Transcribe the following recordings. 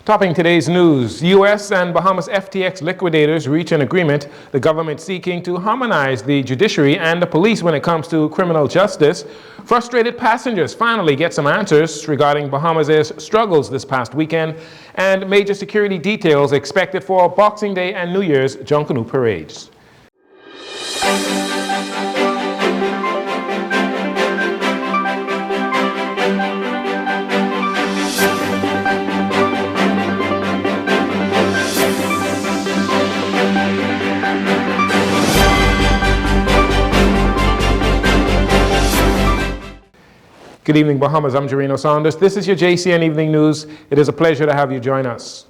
Topping today's news, U.S. and Bahamas FTX liquidators reach an agreement, the government seeking to harmonize the judiciary and the police when it comes to criminal justice. Frustrated passengers finally get some answers regarding Bahamas Air's struggles this past weekend, and major security details expected for Boxing Day and New Year's Junu parades. Good evening, Bahamas. I'm Junu. This is your JCN Evening News. It is a pleasure to have you join us.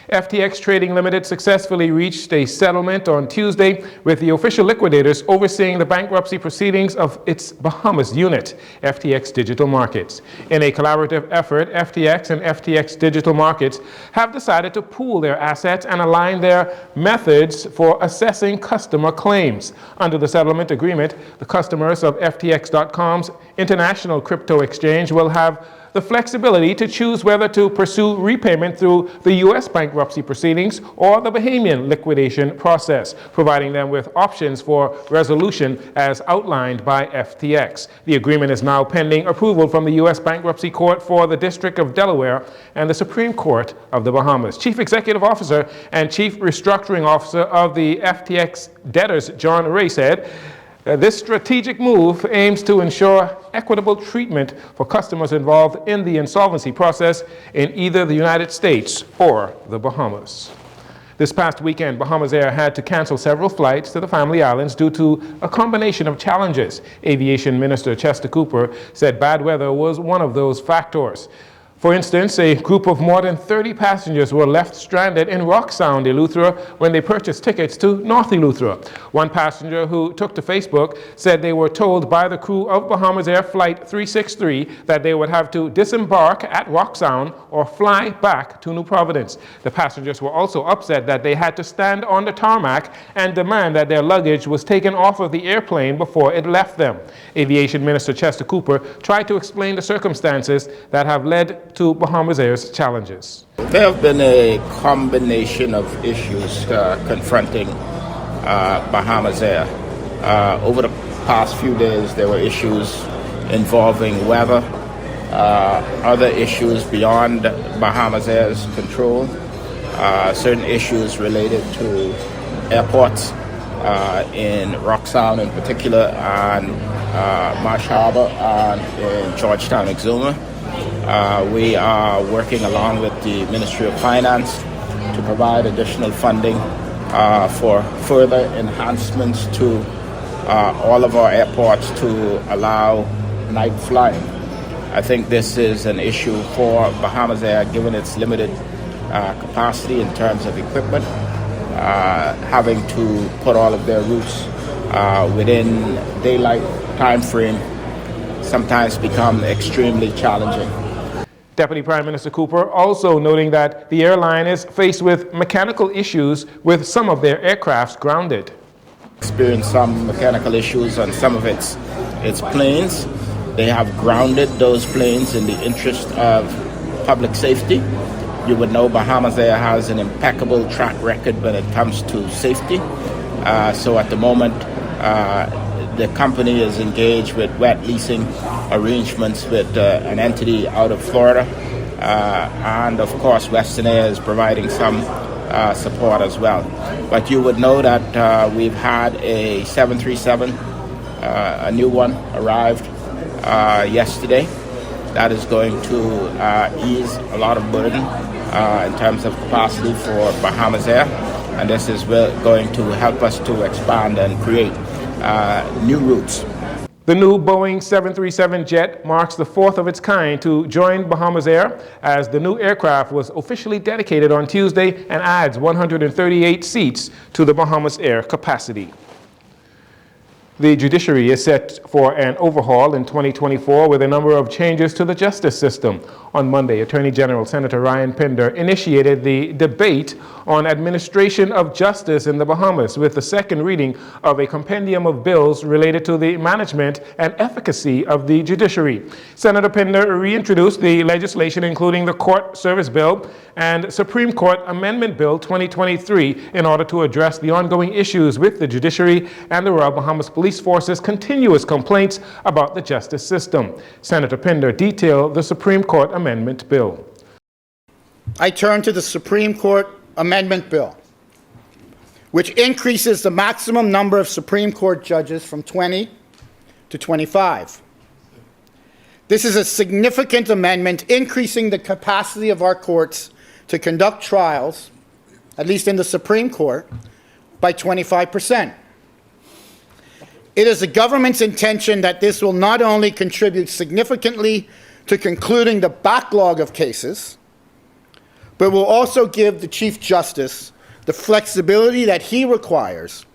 FTX Trading Limited successfully reached a settlement on Tuesday with the official liquidators overseeing the bankruptcy proceedings of its Bahamas unit, FTX Digital Markets. In a collaborative effort, FTX and FTX Digital Markets have decided to pool their assets and align their methods for assessing customer claims. Under the settlement agreement, the customers of FTX.com's international crypto exchange will have the flexibility to choose whether to pursue repayment through the U.S. bankruptcy proceedings or the Bahamian liquidation process, providing them with options for resolution as outlined by FTX. The agreement is now pending approval from the U.S. Bankruptcy Court for the District of Delaware and the Supreme Court of the Bahamas. Chief Executive Officer and Chief Restructuring Officer of the FTX debtors, John Ray, said, this strategic move aims to ensure equitable treatment for customers involved in the insolvency process in either the United States or the Bahamas. This past weekend, Bahamas Air had to cancel several flights to the Family Islands due to a combination of challenges. Aviation Minister Chester Cooper said bad weather was one of those factors. For instance, a group of more than 30 passengers were left stranded in Rock Sound, Eleuthera, when they purchased tickets to North Eleuthera. One passenger who took to Facebook said they were told by the crew of Bahamas Air Flight 363 that they would have to disembark at Rock Sound or fly back to New Providence. The passengers were also upset that they had to stand on the tarmac and demand that their luggage was taken off of the airplane before it left them. Aviation Minister Chester Cooper tried to explain the circumstances that have led to Bahamas Air's challenges. There have been a combination of issues confronting Bahamas Air. Over the past few days, there were issues involving weather, other issues beyond Bahamas Air's control, certain issues related to airports in Rock Sound in particular, and Marsh Harbor and in Georgetown, Exuma. We are working along with the Ministry of Finance to provide additional funding for further enhancements to all of our airports to allow night flying. I think this is an issue for Bahamas Air given its limited capacity in terms of equipment. Having to put all of their routes within daylight time frame sometimes become extremely challenging. Deputy Prime Minister Cooper also noting that the airline is faced with mechanical issues with some of their aircrafts grounded. Experienced some mechanical issues on some of its planes. They have grounded those planes in the interest of public safety. You would know Bahamas Air has an impeccable track record when it comes to safety. So at the moment, the company is engaged with wet leasing arrangements with an entity out of Florida. And of course, Western Air is providing some support as well. But you would know that we've had a 737, a new one arrived yesterday. That is going to ease a lot of burden in terms of capacity for Bahamas Air. And this is going to help us to expand and create new routes. The new Boeing 737 jet marks the fourth of its kind to join Bahamas Air, as the new aircraft was officially dedicated on Tuesday and adds 138 seats to the Bahamas Air capacity. The judiciary is set for an overhaul in 2024 with a number of changes to the justice system. On Monday, Attorney General Senator Ryan Pinder initiated the debate on administration of justice in the Bahamas with the second reading of a compendium of bills related to the management and efficacy of the judiciary. Senator Pinder reintroduced the legislation including the Court Service Bill and Supreme Court Amendment Bill 2023 in order to address the ongoing issues with the judiciary and the Royal Bahamas Police Force's continuous complaints about the justice system. Senator Pinder detailed the Supreme Court Amendment Bill. I turn to the Supreme Court Amendment Bill, which increases the maximum number of Supreme Court judges from 20 to 25. This is a significant amendment increasing the capacity of our courts to conduct trials, at least in the Supreme Court, by 25%. It is the government's intention that this will not only contribute significantly to concluding the backlog of cases, but will also give the Chief Justice the flexibility that he requires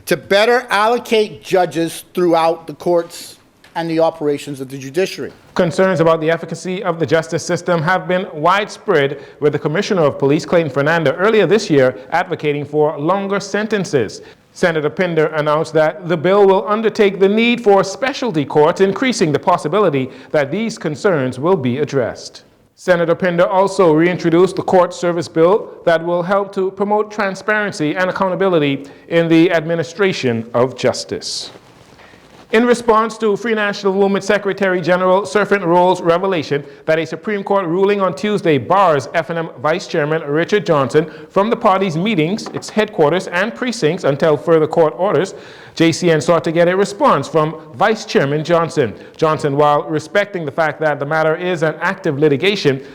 to better allocate judges throughout the courts and the operations of the judiciary. Concerns about the efficacy of the justice system have been widespread, with the Commissioner of Police, Clayton Fernanda, earlier this year advocating for longer sentences. Senator Pinder announced that the bill will undertake the need for specialty courts, increasing the possibility that these concerns will be addressed. Senator Pinder also reintroduced the Court Service Bill that will help to promote transparency and accountability in the administration of justice. In response to Free National Movement Secretary General Serpent Roll's revelation that a Supreme Court ruling on Tuesday bars F&M Vice Chairman Richard Johnson from the party's meetings, its headquarters, and precincts until further court orders, JCN sought to get a response from Vice Chairman Johnson. Johnson, while respecting the fact that the matter is an active litigation,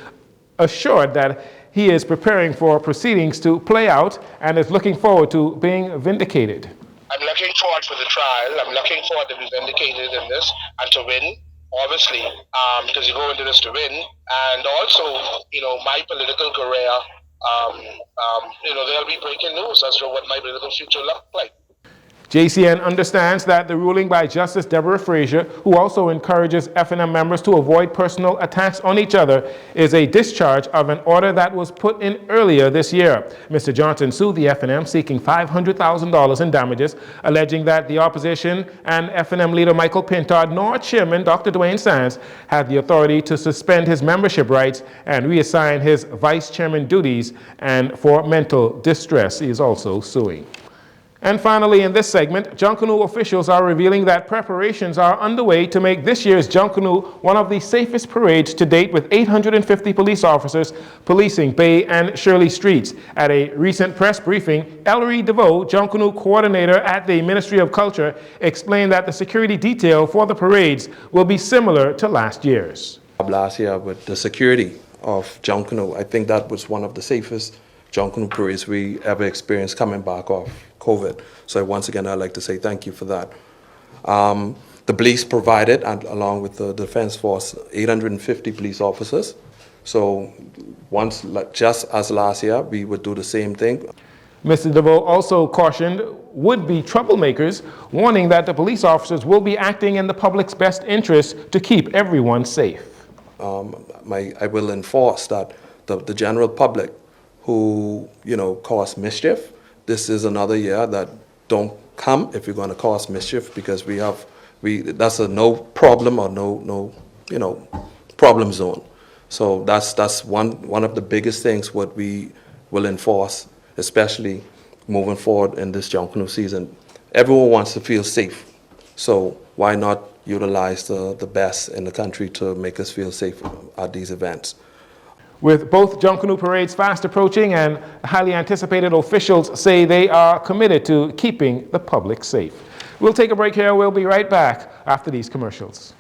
assured that he is preparing for proceedings to play out and is looking forward to being vindicated. I'm looking forward for the trial. I'm looking forward to be vindicated in this and to win, obviously, because you go into this to win. And also, my political career, there'll be breaking news as to what my political future looks like. JCN understands that the ruling by Justice Deborah Frazier, who also encourages F&M members to avoid personal attacks on each other, is a discharge of an order that was put in earlier this year. Mr. Johnson sued the F&M seeking $500,000 in damages, alleging that the opposition and F&M leader Michael Pintard nor Chairman Dr. Dwayne Sands had the authority to suspend his membership rights and reassign his vice chairman duties, and for mental distress he is also suing. And finally, in this segment, Junu officials are revealing that preparations are underway to make this year's Junu one of the safest parades to date, with 850 police officers policing Bay and Shirley streets. At a recent press briefing, Ellery DeVoe, Junu coordinator at the Ministry of Culture, explained that the security detail for the parades will be similar to last year's. Last year, with the security of Junu, I think that was one of the safest Junu parades we ever experienced coming back off COVID. So once again, I'd like to say thank you for that. The police provided, and along with the Defense Force, 850 police officers. So just as last year, we would do the same thing. Mr. DeVoe also cautioned would-be troublemakers, warning that the police officers will be acting in the public's best interest to keep everyone safe. I will enforce that the general public who cause mischief, this is another year that don't come if you're going to cause mischief, because that's a no problem or no problem zone. So that's one of the biggest things what we will enforce, especially moving forward in this Junu season. Everyone wants to feel safe, so why not utilize the best in the country to make us feel safe at these events? With both Junu parades fast approaching and highly anticipated, officials say they are committed to keeping the public safe. We'll take a break here. We'll be right back after these commercials.